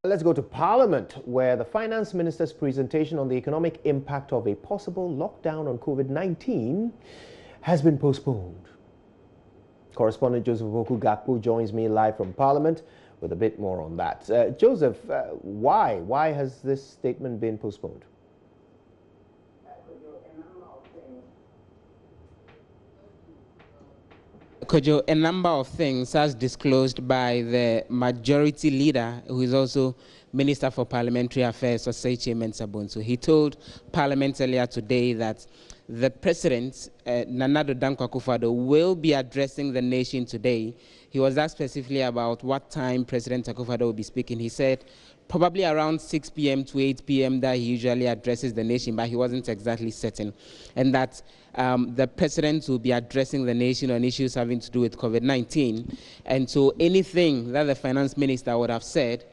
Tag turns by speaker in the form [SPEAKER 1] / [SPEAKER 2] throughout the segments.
[SPEAKER 1] Let's go to Parliament, where the Finance Minister's presentation on the economic impact of a possible lockdown on COVID-19 has been postponed. Correspondent Joseph Gakpo joins me live from Parliament with a bit more on that. Joseph, why? Why has this statement been postponed?
[SPEAKER 2] Kojo, a number of things as disclosed by the majority leader, who is also Minister for Parliamentary Affairs, Oseiche Mensah-Bonsu. He told Parliament earlier today that the President, Nana Addo Dankwa Akufo-Addo, will be addressing the nation today. He was asked specifically about what time President Akufo-Addo will be speaking. He said probably around 6 p.m. to 8 p.m. that he usually addresses the nation, but he wasn't exactly certain. And that the President will be addressing the nation on issues having to do with COVID-19. And so anything that the Finance Minister would have said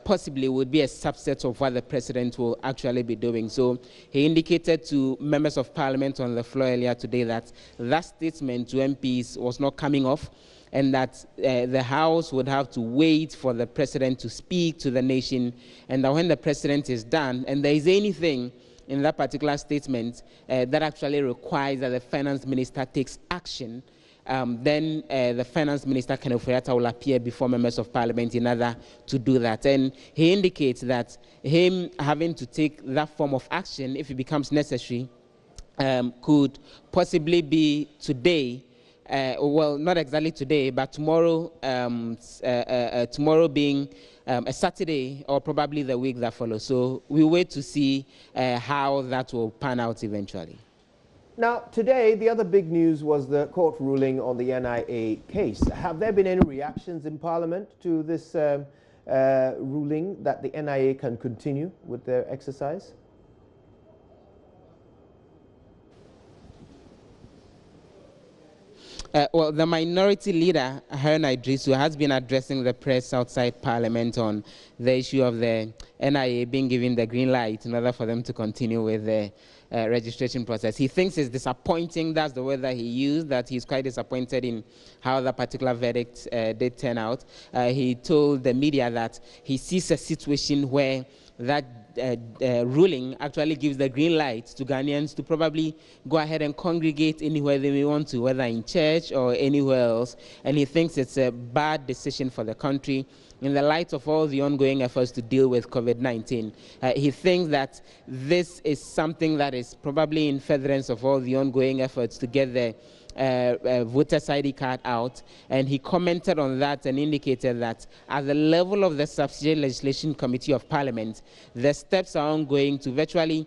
[SPEAKER 2] possibly would be a subset of what the President will actually be doing. So he indicated to members of Parliament on the floor earlier today that that statement to MPs was not coming off, and that the House would have to wait for the President to speak to the nation, and that when the President is done, and there is anything in that particular statement that actually requires that the Finance Minister takes action, then the Finance Minister, Kenneth Ofori-Atta, will appear before members of Parliament in order to do that. And he indicates that him having to take that form of action, if it becomes necessary, could possibly be today. Well, not exactly today, but tomorrow, tomorrow being a Saturday, or probably the week that follows. So we wait to see how that will pan out eventually.
[SPEAKER 1] Now, today, the other big news was the court ruling on the NIA case. Have there been any reactions in Parliament to this ruling that the NIA can continue with their exercise?
[SPEAKER 2] Well, the minority leader, Haruna Idrisu, has been addressing the press outside Parliament on the issue of the NIA being given the green light in order for them to continue with the registration process. He thinks it's disappointing, that's the word that he used, that he's quite disappointed in how the particular verdict did turn out. He told the media that he sees a situation where that ruling actually gives the green light to Ghanaians to probably go ahead and congregate anywhere they may want to, whether in church or anywhere else. And he thinks it's a bad decision for the country in the light of all the ongoing efforts to deal with COVID-19. He thinks that this is something that is probably in furtherance of all the ongoing efforts to get the voter's ID card out, and he commented on that and indicated that at the level of the Subsidiary Legislation Committee of Parliament, the steps are ongoing to virtually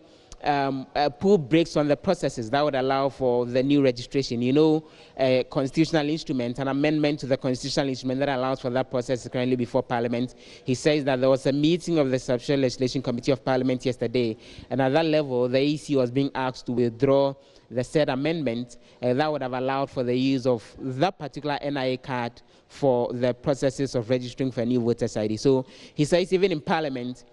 [SPEAKER 2] pull brakes on the processes that would allow for the new registration. You know, a constitutional instrument, an amendment to the constitutional instrument that allows for that process is currently before Parliament. He says that there was a meeting of the Subsidiary Legislation Committee of Parliament yesterday, and at that level, the EC was being asked to withdraw the said amendment that would have allowed for the use of that particular NIA card for the processes of registering for a new voter's ID. So he says even in Parliament,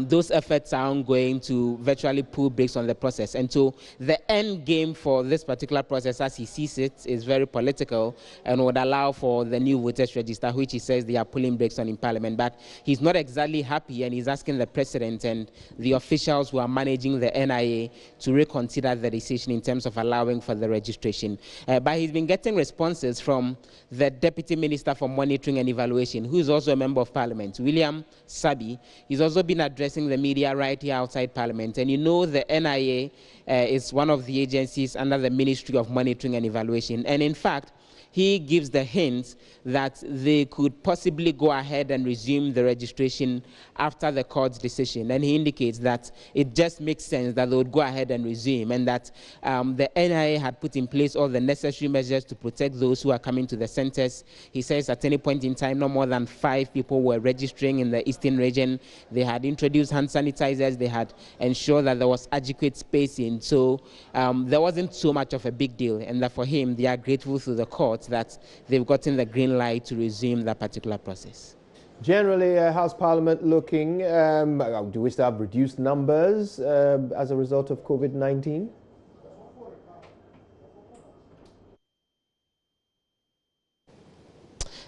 [SPEAKER 2] those efforts are ongoing to virtually pull brakes on the process. And so the end game for this particular process, as he sees it, is very political and would allow for the new voters register, which he says they are pulling brakes on in Parliament. But he's not exactly happy, and he's asking the President and the officials who are managing the NIA to reconsider the decision in terms of allowing for the registration. But he's been getting responses from the Deputy Minister for Monitoring and Evaluation, who is also a member of Parliament, William Sabi. He's also been addressing the media right here outside Parliament. And you know, the NIA is one of the agencies under the Ministry of Monitoring and Evaluation. And in fact, he gives the hint that they could possibly go ahead and resume the registration after the court's decision. And he indicates that it just makes sense that they would go ahead and resume, and that the NIA had put in place all the necessary measures to protect those who are coming to the centers. He says at any point in time, no more than 5 people were registering in the Eastern region. They had introduced hand sanitizers. They had ensured that there was adequate spacing. So there wasn't so much of a big deal. And that for him, they are grateful to the court that they've gotten the green light to resume that particular process.
[SPEAKER 1] Generally, how's Parliament looking? Do we still have reduced numbers as a result of COVID-19?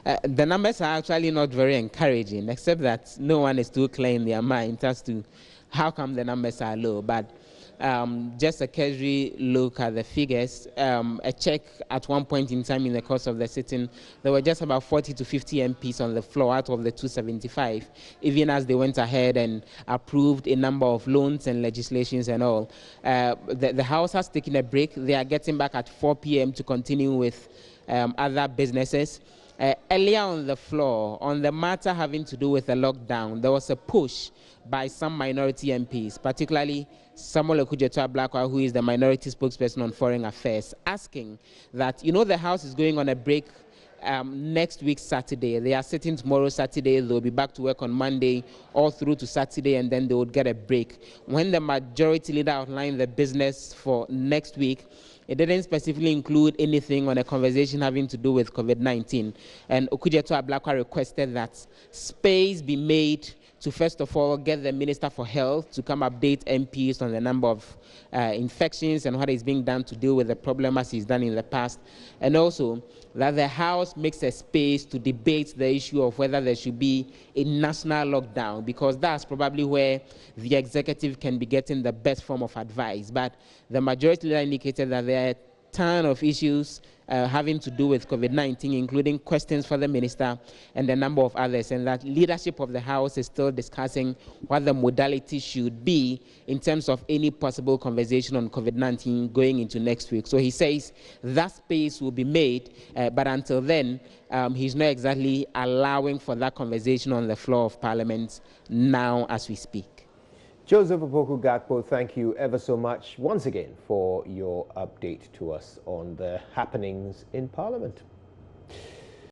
[SPEAKER 2] The numbers are actually not very encouraging, except that no one is too clear in their mind as to how come the numbers are low. But just a casual look at the figures, a check at one point in time in the course of the sitting, there were just about 40 to 50 MPs on the floor out of the 275, even as they went ahead and approved a number of loans and legislations and all. The House has taken a break. They are getting back at 4 p.m. to continue with other businesses. Earlier on the floor, on the matter having to do with the lockdown, there was a push by some minority MPs, particularly Samuel Okudzeto-Ablakwa, who is the minority spokesperson on foreign affairs, asking that, the House is going on a break next week, Saturday. They are sitting tomorrow, Saturday. They'll be back to work on Monday, all through to Saturday, and then they would get a break. When the majority leader outlined the business for next week, it didn't specifically include anything on a conversation having to do with COVID-19. And Okudzeto-Ablakwa requested that space be made to, first of all, get the Minister for Health to come update MPs on the number of infections and what is being done to deal with the problem as he's done in the past. And also that the House makes a space to debate the issue of whether there should be a national lockdown, because that's probably where the executive can be getting the best form of advice. But the majority leader indicated that there are a ton of issues having to do with COVID-19, including questions for the minister and a number of others, and that leadership of the House is still discussing what the modality should be in terms of any possible conversation on COVID-19 going into next week. So he says that space will be made, but until then, he's not exactly allowing for that conversation on the floor of Parliament now as we speak.
[SPEAKER 1] Joseph Opoku-Gakpo, thank you ever so much once again for your update to us on the happenings in Parliament.